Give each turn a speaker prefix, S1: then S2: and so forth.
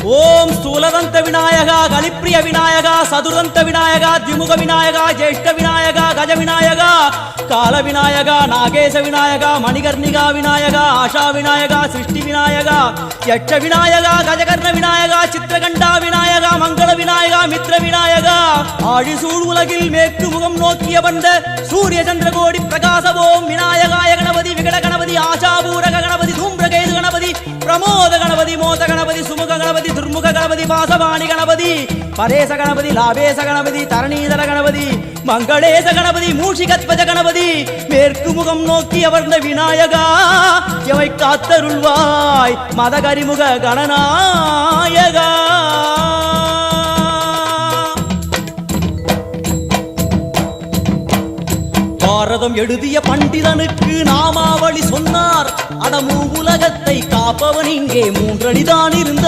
S1: ஓம் ஸ்தூலதந்த விநாயகா, கலிப்பிரிய விநாயகா, சதுரந்த விநாயகா, திமுக விநாயகா, ஜேஷ்ட விநாயகா, கஜ விநாயகா, கால விநாயகா, நாகேச விநாயகா, மணிகர்ணிகா விநாயகா, ஆஷா விநாயகா, சிருஷ்டி விநாயகா, யட்ச விநாயகா, கஜகர்ண விநாயகா, சித்திரகண்டா விநாயகா, மங்கள விநாயகா, மித்ர விநாயகா, ஆழிசூழ் உலகில் மேற்கு முகம் நோக்கிய வந்த சூரிய சந்திரகோடி பிரகாசவோம் விநாயகாய கணபதி, விகட கணபதி, ஆஷாபூரக கணபதி, தூம்பிரகேது கணபதி, பிரமோத கணபதி, மோத கணபதி, சுமுக கணபதி, துர்முக கணபதி, வாசவாணி கணபதி, பரேச கணபதி, லாபேச கணபதி, தரணீதர கணபதி, மங்களேச கணபதி, மூஷிகத்வஜ கணபதி, மேற்கு முகம் நோக்கி அமர்ந்த விநாயகா எவை காத்தருள்வாய் மதகரிமுக கணநாயகா. பாரதம் எழுதிய பண்டிதனுக்கு நாமாவளி சொன்னார். அடமூ உலகத்தை காப்பவன் இங்கே மூன்றடிதான் இருந்தார்.